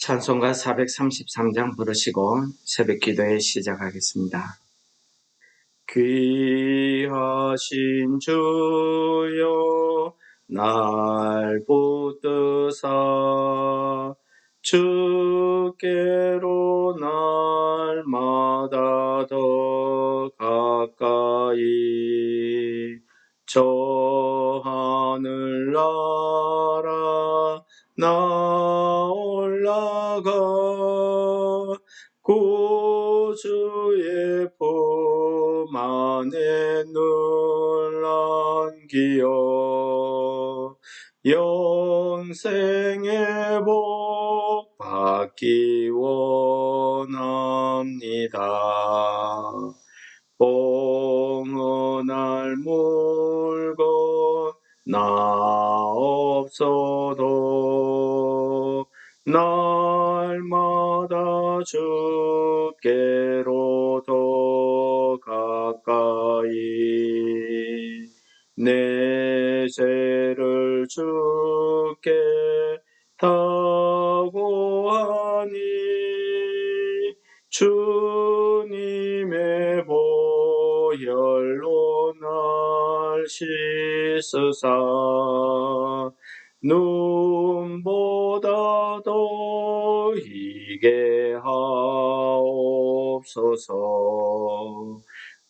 찬송가 433장 부르시고 새벽 기도에 시작하겠습니다. 귀하신 주여 날 붙드사 주께로 날마다 더 가까이 저 하늘나라 나 올라가 구주의 품 안에 눈 안기어 영생의 복 받기 원합니다. 봉헌할 물건 나 없어도 날마다 주께로 더 가까이 내 죄를 주께 타고하니 주님의 보혈로 날 씻으사 눈보다 더 희게 하옵소서.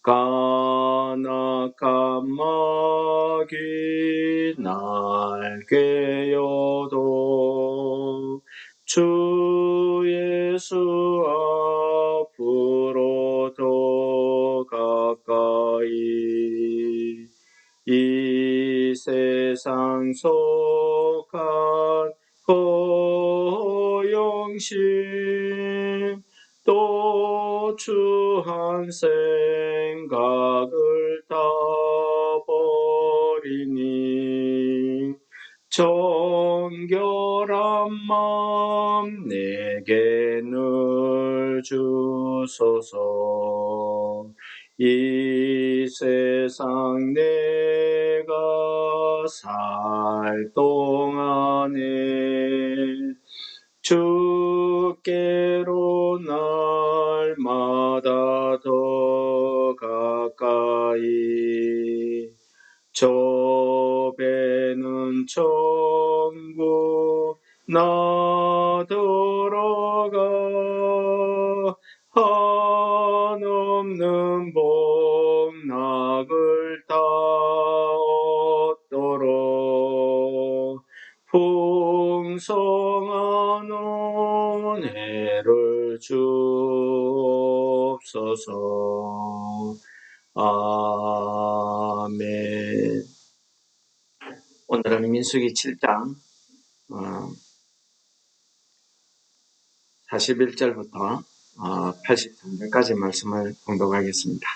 까나까 마귀 날 꿰어도 주 예수 앞으로 더 가까이 이 세상 속한 허영심 또 추한 생각을 다 버리니 정결한 마음 내게 늘 주소서. 이 세상 내가 살 동안에 주께로 날마다 더 가까이 저 배는 천국 나 들어가 한없는 복락을 다 얻도록 풍성한 은혜를 주옵소서. 아멘. 오늘은 민수기 7장 41절부터 83절까지 말씀을 공독하겠습니다.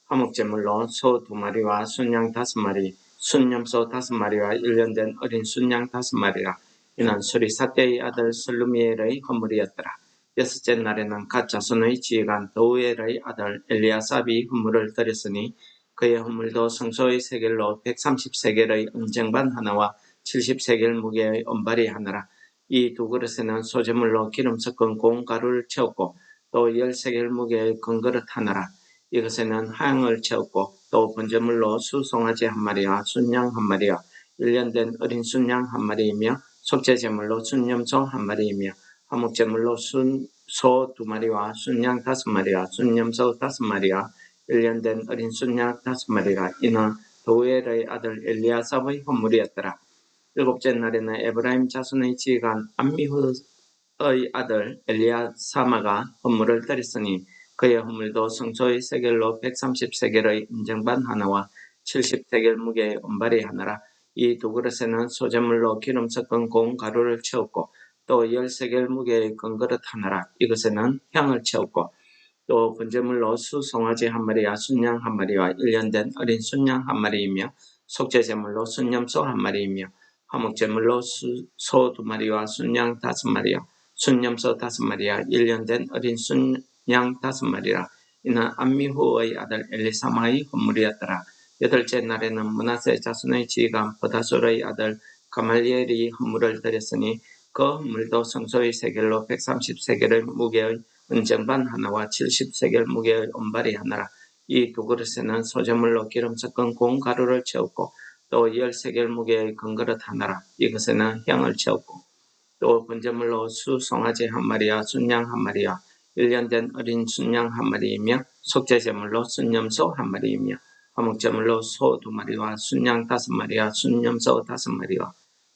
화목제물로 소 2마리와 순양 5마리, 순염소 5마리와 1년 된 어린 순양 5마리라. 이는 수리사떼의 아들 슬루미엘의 헌물이었더라. 여섯째 날에는 갓 자손의 지휘관 도우엘의 아들 엘리아삽이 헌물을 드렸으니 그의 헌물도 성소의 세겔로 130세겔의 은쟁반 하나와 70세겔 무게의 은발이 하나라. 이 두 그릇에는 소제물로 기름 섞은 고운 가루를 채웠고 또 10세겔 무게의 건그릇 하나라. 이것에는 향을 채웠고 또 번제물로 수송아지 1마리와 순양 1마리와 1년 된 어린 순양 1마리이며 속죄제물로 순염소 1마리이며 화목제물로 소 2마리와 순양 5마리와 순염소 5마리와 1년 된 어린 순양 5마리가 이는 도우엘의 아들 엘리아삽의 헌물이었더라. 일곱째 날에는 에브라임 자손의 지휘관 암미후의 아들 엘리아사마가 헌물을 드렸으니 그의 헌물도 성소의 세겔로 130세겔의 은쟁반 하나와 70세겔 무게의 은발이 하나라. 이 두 그릇에는 소제물로 기름 섞은 고운 가루를 채웠고 또 10세겔 무게의 건그릇 하나라. 이것에는 향을 채웠고 또 번제물로 수송아지 1마리와 순양 1마리와 1년 된 어린 순양 1마리이며 속죄제물로 순염소 1마리이며 화목제물로 소 2마리와 순양 5마리와 순염소 5마리와 1년 된 어린 순양 5마리라. 이는 암미후의 아들 엘리사마의 헌물이었더라. 여덟째 날에는 므낫세 자손의 지휘관 버다술의 아들 가말리엘이 헌물을 드렸으니 그 헌물도 성소의 세겔로 130세겔의 무게의 은쟁반 하나와 70세겔 무게의 은발이 하나라. 이 두 그릇에는 소재물로 기름 섞은 고운 가루를 채웠고 또 10세겔 무게의 금그릇 하나라. 이것에는 향을 채웠고 또 번제물로 수송아지 한 마리와 순양 한 마리와 1년 된 어린 순양 한 마리이며 속죄제물로 순염소 한 마리이며 화목제물로 소 2마리와 순양 5마리와 순염소 5마리와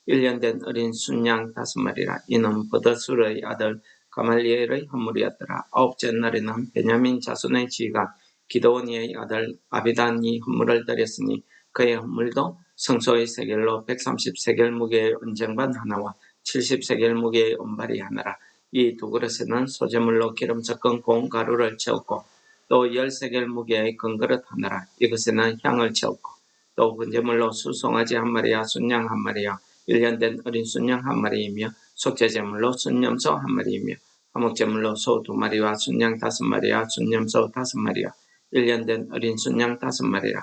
1년 된 어린 순양 5마리라. 이는 버더술의 아들 가말리엘의 헌물이었더라. 아홉째 날에는 베냐민 자손의 지휘관 기드오니의 아들 아비단이 헌물을 드렸으니 그의 헌물도 성소의 세겔로 130세겔 무게의 은쟁반 하나와 70세겔 무게의 은발이 하나라. 이 두 그릇에는 소재물로 기름 섞은 고운 가루를 채웠고 또 10세겔 무게의 금그릇 하나라. 이것에는 향을 채웠고 또 번제물로 수송아지 한 마리와 순양 한 마리와 1년 된 어린 순양 한 마리이며 속죄제물로 순염소 한 마리이며 화목제물로 소 2마리와 순양 5마리와 순염소 5마리와 1년 된 어린 순양 5마리라.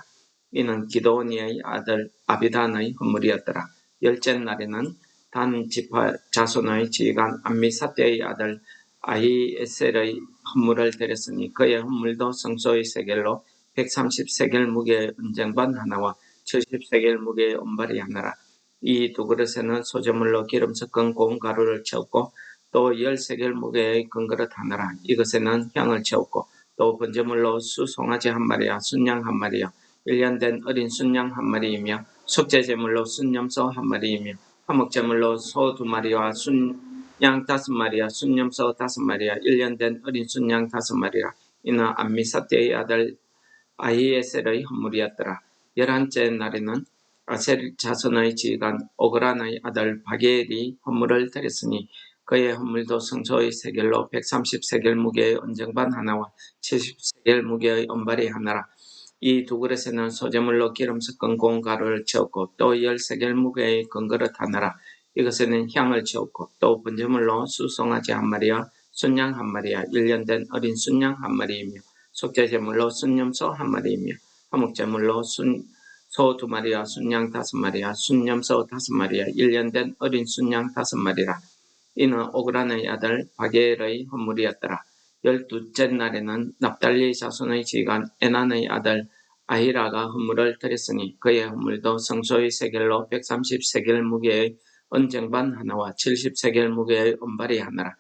이는 기드오니의 아들 아비단의 헌물이었더라. 열째 날에는 단 지파 자손의 지휘관 암미사대의 아들 아히에셀의 헌물을 드렸으니 그의 헌물도 성소의 세겔로 130세겔 무게의 은쟁반 하나와 70세겔 무게의 은발이 하나라. 이 두 그릇에는 소재물로 기름 섞은 고운 가루를 채웠고 또 10세겔 무게의 금그릇 하나라. 이것에는 향을 채웠고 또 번제물로 수송아지 한 마리와 순양 한 마리와 1년 된 어린 순양 한 마리이며 속죄제물로 순염소 한 마리이며 화목제물로 소 2마리와 순양 5마리와 순염소 5마리와 1년 된 어린 순양 5마리라. 이는 암미사대의 아들 아히에셀의 헌물이었더라. 11째 날에는 아셀 자손의 지휘관 오그란의 아들 바게엘이 헌물을 드렸으니 그의 헌물도 성소의 세겔로 130세겔 무게의 은쟁반 하나와 70세겔 무게의 은발이 하나라. 이 두 그릇에는 소재물로 기름 섞은 고운 가루를 채웠고 또 10세겔 무게의 금그릇 하나라. 이것에는 향을 채웠고 또 번제물로 수송아지 한 마리와 순양 한 마리와 1년 된 어린 순양 한 마리이며 속죄제물로 순염소 한 마리이며 화목제물로 소 2마리와 순양 5마리와 순염소 5마리와 1년 된 어린 순양 5마리라. 이는 오그란의 아들 바게엘의 헌물이었더라. 12째 날에는 납달리 자손의 지휘관 에난의 아들 아히라가 헌물을 드렸으니 그의 헌물도 성소의 세겔로 130세겔 무게의 은쟁반 하나와 70세겔 무게의 은발이 하나라.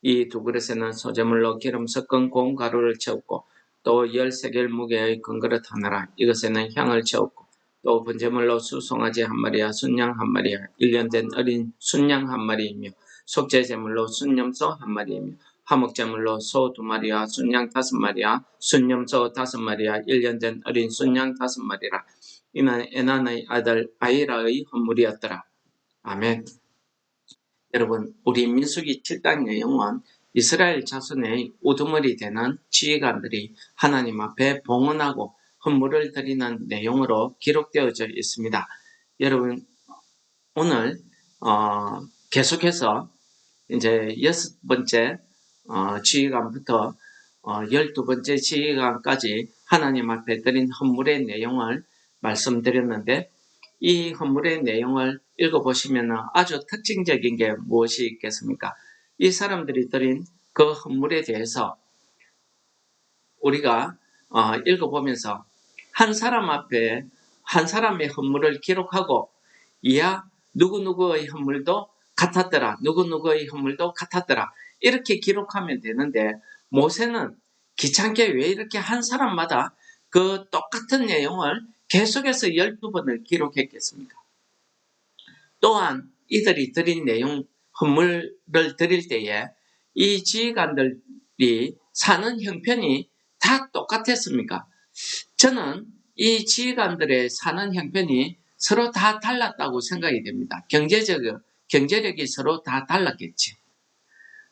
이 두 그릇에는 소재물로 기름 섞은 고운 가루를 채웠고 또 10세겔 무게의 금그릇 하나라. 이것에는 향을 채웠고 또 번제물로 수송아지 한 마리와 순양 한 마리와 1년 된 어린 순양 한 마리이며 속죄제물로 순염소 한 마리이며 화목제물로 소 2마리와 순양 5마리와 순염소 5마리와 1년 된 어린 순양 5마리라. 이는 에난의 아들 아히라의 헌물이었더라. 아멘. 여러분, 우리 민수기 7장 내용은 이스라엘 자손의 우두머리 되는 지휘관들이 하나님 앞에 봉헌하고 헌물을 드리는 내용으로 기록되어져 있습니다. 여러분, 오늘 계속해서 이제 6번째 지휘관부터 12번째 지휘관까지 하나님 앞에 드린 헌물의 내용을 말씀드렸는데 이 헌물의 내용을 읽어보시면 아주 특징적인 게 무엇이 있겠습니까? 이 사람들이 드린 그 헌물에 대해서 우리가 읽어보면서 한 사람 앞에 한 사람의 헌물을 기록하고 이야 누구누구의 헌물도 같았더라. 누구누구의 헌물도 같았더라. 이렇게 기록하면 되는데 모세는 귀찮게 왜 이렇게 한 사람마다 그 똑같은 내용을 계속해서 12번을 기록했겠습니까? 또한 이들이 드린 내용, 헌물을 드릴 때에 이 지휘관들이 사는 형편이 다 똑같았습니까? 저는 이 지휘관들의 사는 형편이 서로 다 달랐다고 생각이 됩니다. 경제력이 서로 다 달랐겠죠.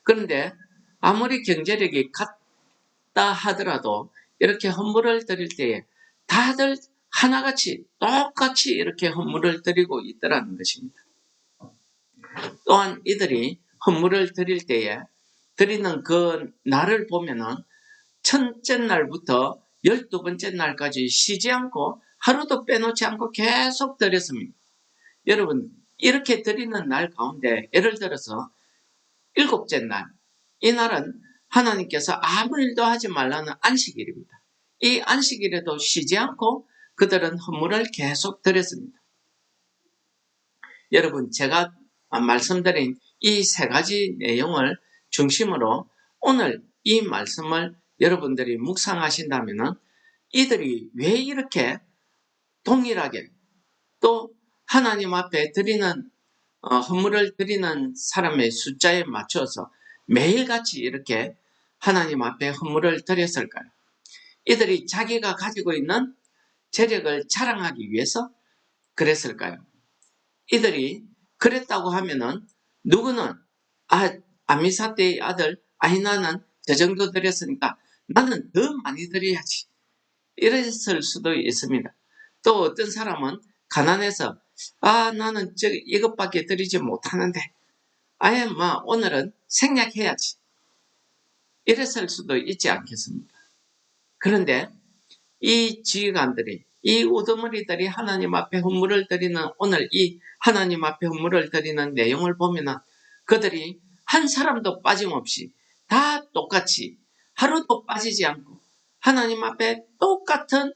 그런데 아무리 경제력이 같다 하더라도 이렇게 헌물을 드릴 때에 다들 하나같이 똑같이 이렇게 헌물을 드리고 있더라는 것입니다. 또한 이들이 헌물을 드릴 때에 드리는 그 날을 보면은 첫째 날부터 12번째 날까지 쉬지 않고 하루도 빼놓지 않고 계속 드렸습니다. 여러분, 이렇게 드리는 날 가운데 예를 들어서 일곱째 날, 이 날은 하나님께서 아무 일도 하지 말라는 안식일입니다. 이 안식일에도 쉬지 않고 그들은 헌물을 계속 드렸습니다. 여러분, 제가 말씀드린 이 세 가지 내용을 중심으로 오늘 이 말씀을 여러분들이 묵상하신다면 이들이 왜 이렇게 동일하게 또 하나님 앞에 드리는 헌물을 드리는 사람의 숫자에 맞춰서 매일같이 이렇게 하나님 앞에 헌물을 드렸을까요? 이들이 자기가 가지고 있는 재력을 자랑하기 위해서 그랬을까요? 이들이 그랬다고 하면은 누구는 아미사대의 아들 아히나는 저 정도 드렸으니까 나는 더 많이 드려야지 이랬을 수도 있습니다. 또 어떤 사람은 가난해서 나는 이것밖에 드리지 못하는데 아예 오늘은 생략해야지 이랬을 수도 있지 않겠습니까? 그런데 이 지휘관들이 이 우두머리들이 하나님 앞에 헌물을 드리는 오늘 이 하나님 앞에 헌물을 드리는 내용을 보면은 그들이 한 사람도 빠짐없이 다 똑같이 하루도 빠지지 않고 하나님 앞에 똑같은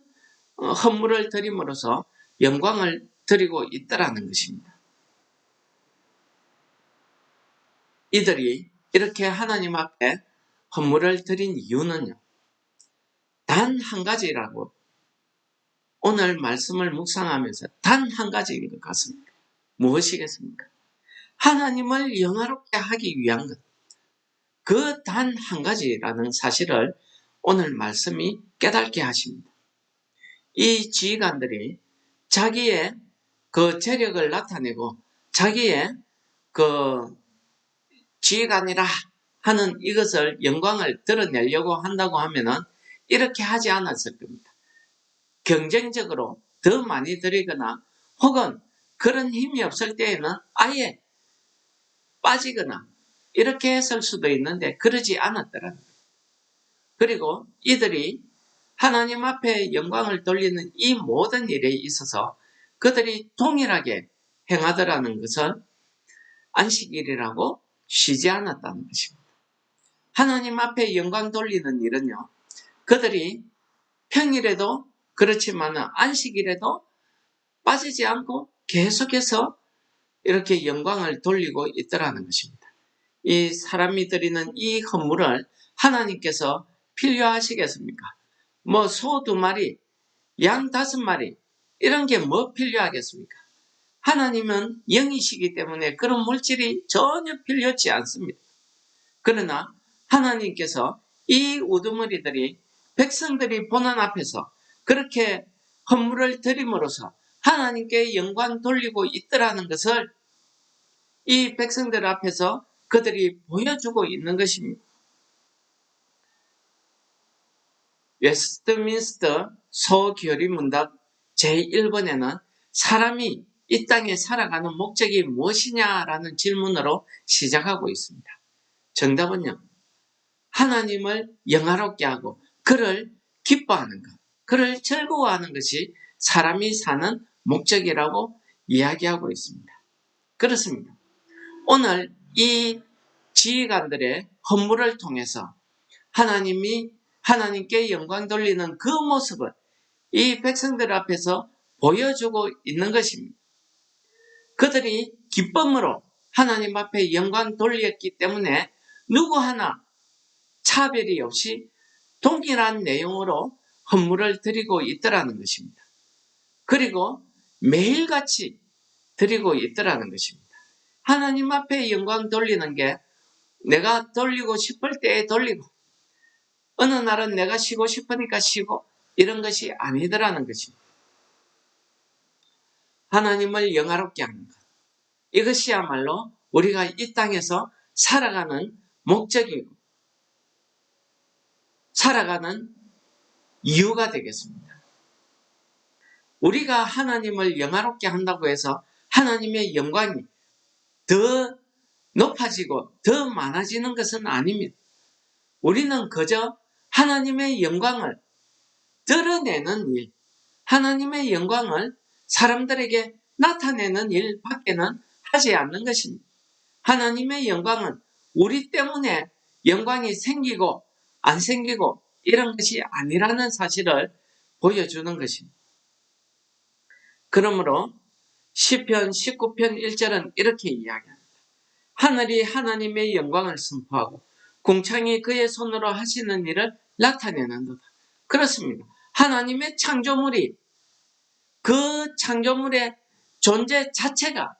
헌물을 드림으로써 영광을 드리고 있더라는 것입니다. 이들이 이렇게 하나님 앞에 헌물을 드린 이유는요. 단 한 가지라고 오늘 말씀을 묵상하면서 단 한 가지인 것 같습니다. 무엇이겠습니까? 하나님을 영화롭게 하기 위한 것. 그 단 한 가지라는 사실을 오늘 말씀이 깨닫게 하십니다. 이 지휘관들이 자기의 그 재력을 나타내고 자기의 그 지휘관이라 하는 이것을 영광을 드러내려고 한다고 하면은 이렇게 하지 않았을 겁니다. 경쟁적으로 더 많이 드리거나 혹은 그런 힘이 없을 때에는 아예 빠지거나 이렇게 했을 수도 있는데 그러지 않았더라고요. 그리고 이들이 하나님 앞에 영광을 돌리는 이 모든 일에 있어서 그들이 동일하게 행하더라는 것을 안식일이라고 쉬지 않았다는 것입니다. 하나님 앞에 영광 돌리는 일은요. 그들이 평일에도 그렇지만 안식일에도 빠지지 않고 계속해서 이렇게 영광을 돌리고 있더라는 것입니다. 이 사람이 드리는 이 헌물을 하나님께서 필요하시겠습니까? 소 2마리, 양 5마리 이런 게 뭐 필요하겠습니까? 하나님은 영이시기 때문에 그런 물질이 전혀 필요치 않습니다. 그러나 하나님께서 이 우두머리들이 백성들이 보는 앞에서 그렇게 헌물을 드림으로써 하나님께 영광 돌리고 있더라는 것을 이 백성들 앞에서 그들이 보여주고 있는 것입니다. 웨스트민스터 소교리문답 제1번에는 사람이 이 땅에 살아가는 목적이 무엇이냐라는 질문으로 시작하고 있습니다. 정답은요. 하나님을 영화롭게 하고 그를 기뻐하는 것, 그를 즐거워하는 것이 사람이 사는 목적이라고 이야기하고 있습니다. 그렇습니다. 오늘 이 지휘관들의 헌물을 통해서 하나님께 영광 돌리는 그 모습을 이 백성들 앞에서 보여주고 있는 것입니다. 그들이 기쁨으로 하나님 앞에 영광 돌렸기 때문에 누구 하나 차별이 없이 동일한 내용으로 헌물을 드리고 있더라는 것입니다. 그리고 매일같이 드리고 있더라는 것입니다. 하나님 앞에 영광 돌리는 게 내가 돌리고 싶을 때에 돌리고 어느 날은 내가 쉬고 싶으니까 쉬고 이런 것이 아니더라는 것입니다. 하나님을 영화롭게 하는 것. 이것이야말로 우리가 이 땅에서 살아가는 목적이고 살아가는 이유가 되겠습니다. 우리가 하나님을 영화롭게 한다고 해서 하나님의 영광이 더 높아지고 더 많아지는 것은 아닙니다. 우리는 그저 하나님의 영광을 드러내는 일, 하나님의 영광을 사람들에게 나타내는 일 밖에는 하지 않는 것입니다. 하나님의 영광은 우리 때문에 영광이 생기고 안 생기고 이런 것이 아니라는 사실을 보여주는 것입니다. 그러므로 시편 19편 1절은 이렇게 이야기합니다. 하늘이 하나님의 영광을 선포하고 궁창이 그의 손으로 하시는 일을 나타내는도다. 그렇습니다. 하나님의 창조물이 그 창조물의 존재 자체가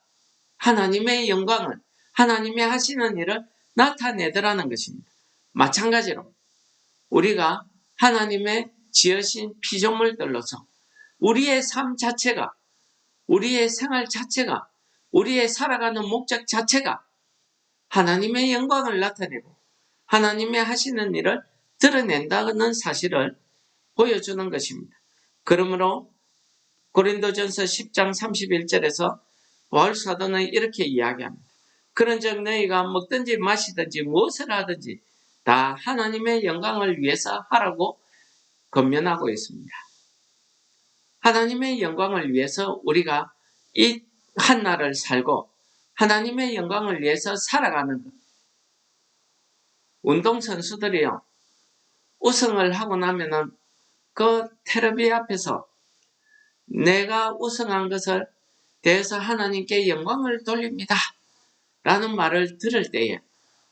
하나님의 영광을 하나님의 하시는 일을 나타내더라는 것입니다. 마찬가지로 우리가 하나님의 지으신 피조물들로서 우리의 삶 자체가 우리의 생활 자체가 우리의 살아가는 목적 자체가 하나님의 영광을 나타내고 하나님의 하시는 일을 드러낸다는 사실을 보여주는 것입니다. 그러므로 고린도전서 10장 31절에서 바울 사도는 이렇게 이야기합니다. 그런즉 너희가 먹든지 마시든지 무엇을 하든지 다 하나님의 영광을 위해서 하라고 권면하고 있습니다. 하나님의 영광을 위해서 우리가 이 한날을 살고 하나님의 영광을 위해서 살아가는 것. 운동선수들이요, 우승을 하고 나면은 그 텔레비 앞에서 내가 우승한 것을 대해서 하나님께 영광을 돌립니다 라는 말을 들을 때에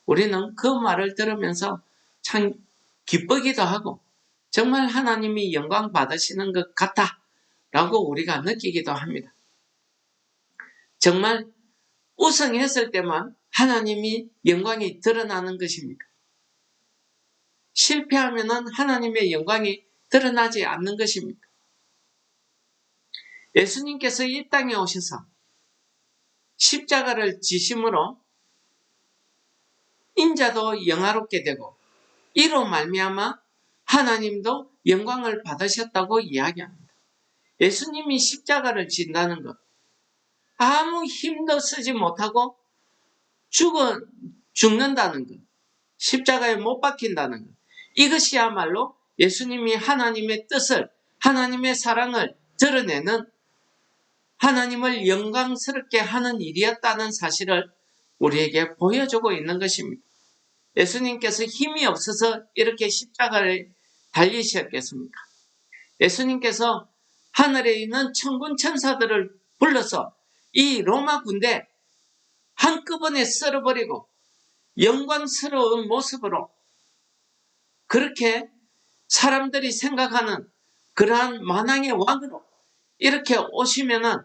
우리는 그 말을 들으면서 참 기쁘기도 하고 정말 하나님이 영광 받으시는 것 같다 라고 우리가 느끼기도 합니다. 정말 우승했을 때만 하나님이 영광이 드러나는 것입니까? 실패하면 하나님의 영광이 드러나지 않는 것입니까? 예수님께서 이 땅에 오셔서 십자가를 지심으로 인자도 영화롭게 되고 이로 말미암아 하나님도 영광을 받으셨다고 이야기합니다. 예수님이 십자가를 진다는 것, 아무 힘도 쓰지 못하고 죽는다는 것, 십자가에 못 박힌다는 것, 이것이야말로 예수님이 하나님의 뜻을, 하나님의 사랑을 드러내는 하나님을 영광스럽게 하는 일이었다는 사실을 우리에게 보여주고 있는 것입니다. 예수님께서 힘이 없어서 이렇게 십자가를 달리셨겠습니까? 예수님께서 하늘에 있는 천군 천사들을 불러서 이 로마 군대 한꺼번에 썰어버리고 영광스러운 모습으로 그렇게 사람들이 생각하는 그러한 만왕의 왕으로 이렇게 오시면은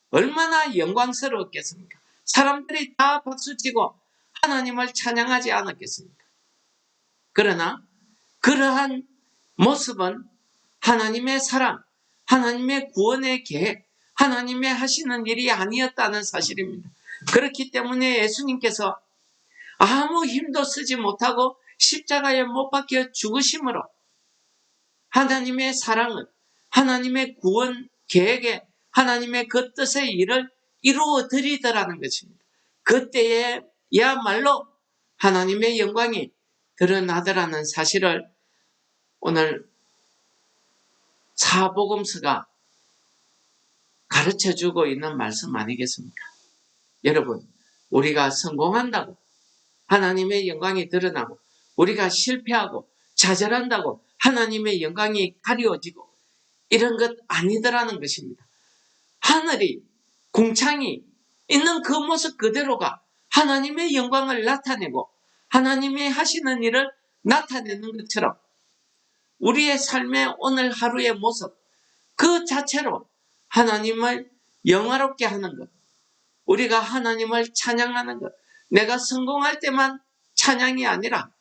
얼마나 영광스러웠겠습니까? 사람들이 다 박수치고 하나님을 찬양하지 않았겠습니까? 그러나 그러한 모습은 하나님의 사랑, 하나님의 구원의 계획, 하나님의 하시는 일이 아니었다는 사실입니다. 그렇기 때문에 예수님께서 아무 힘도 쓰지 못하고 십자가에 못 박혀 죽으심으로 하나님의 사랑을, 하나님의 구원 계획에 하나님의 그 뜻의 일을 이루어 드리더라는 것입니다. 그때에야말로 하나님의 영광이 드러나더라는 사실을 오늘 사복음서가 가르쳐주고 있는 말씀 아니겠습니까? 여러분, 우리가 성공한다고 하나님의 영광이 드러나고 우리가 실패하고 좌절한다고 하나님의 영광이 가려지고 이런 것 아니더라는 것입니다. 하늘이 궁창이 있는 그 모습 그대로가 하나님의 영광을 나타내고 하나님이 하시는 일을 나타내는 것처럼 우리의 삶의 오늘 하루의 모습 그 자체로 하나님을 영화롭게 하는 것, 우리가 하나님을 찬양하는 것, 내가 성공할 때만 찬양이 아니라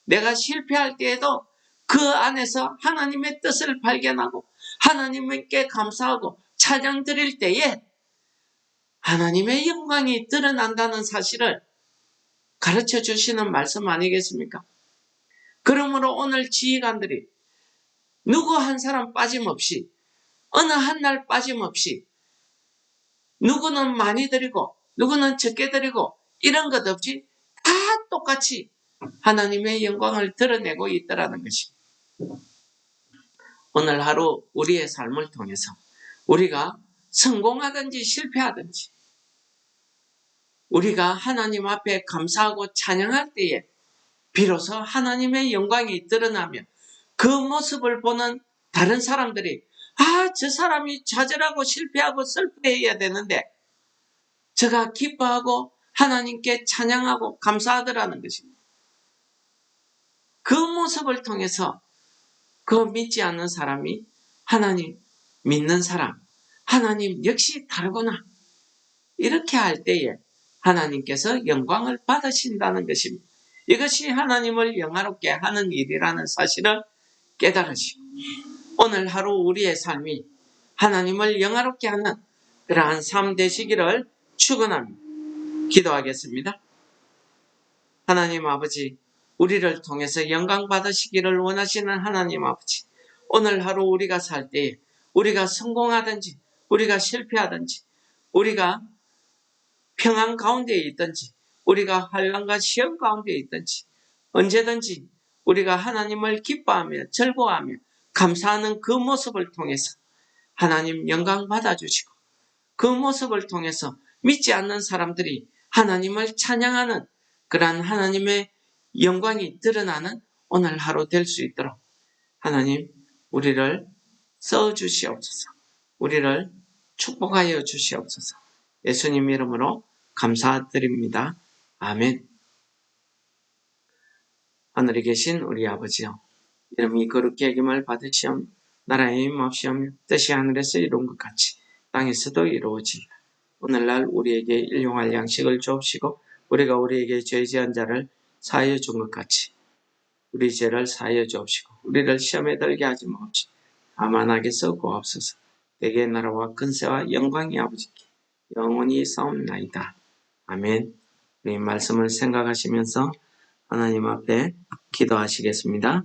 내가 실패할 때에도 그 안에서 하나님의 뜻을 발견하고 하나님께 감사하고 찬양 드릴 때에 하나님의 영광이 드러난다는 사실을 가르쳐 주시는 말씀 아니겠습니까? 그러므로 오늘 지휘관들이 누구 한 사람 빠짐없이 어느 한 날 빠짐없이 누구는 많이 드리고 누구는 적게 드리고 이런 것 없이 다 똑같이 하나님의 영광을 드러내고 있더라는 것입니다. 오늘 하루 우리의 삶을 통해서 우리가 성공하든지 실패하든지 우리가 하나님 앞에 감사하고 찬양할 때에 비로소 하나님의 영광이 드러나며 그 모습을 보는 다른 사람들이 저 사람이 좌절하고 실패하고 슬퍼해야 되는데 저가 기뻐하고 하나님께 찬양하고 감사하더라는 것입니다. 그 모습을 통해서 그 믿지 않는 사람이 하나님 믿는 사람, 하나님 역시 다르구나 이렇게 할 때에 하나님께서 영광을 받으신다는 것입니다. 이것이 하나님을 영화롭게 하는 일이라는 사실을 깨달으시고 오늘 하루 우리의 삶이 하나님을 영화롭게 하는 그러한 삶 되시기를 축원합니다. 기도하겠습니다. 하나님 아버지, 우리를 통해서 영광 받으시기를 원하시는 하나님 아버지, 오늘 하루 우리가 살 때에 우리가 성공하든지 우리가 실패하든지 우리가 평안 가운데 있든지 우리가 환난과 시험 가운데 있든지 언제든지 우리가 하나님을 기뻐하며 즐거워하며 감사하는 그 모습을 통해서 하나님 영광 받아주시고 그 모습을 통해서 믿지 않는 사람들이 하나님을 찬양하는 그러한 하나님의 영광이 드러나는 오늘 하루 될 수 있도록 하나님 우리를 써주시옵소서. 우리를 축복하여 주시옵소서. 예수님 이름으로 감사드립니다. 아멘. 하늘에 계신 우리 아버지여, 이름이 거룩히 여김을 받으시옵 나라의 임하시오며 뜻이 하늘에서 이룬 것 같이 땅에서도 이루어지이다. 오늘날 우리에게 일용할 양식을 주옵시고 우리가 우리에게 죄 지은 자를 사하여 준 것 같이 우리 죄를 사하여 주옵시고 우리를 시험에 들게 하지 마옵시고 다만 악에서 구하옵소서. 대개 나라와 근세와 영광이 아버지께 영원히 싸움나이다. 아멘. 우리 말씀을 생각하시면서 하나님 앞에 기도하시겠습니다.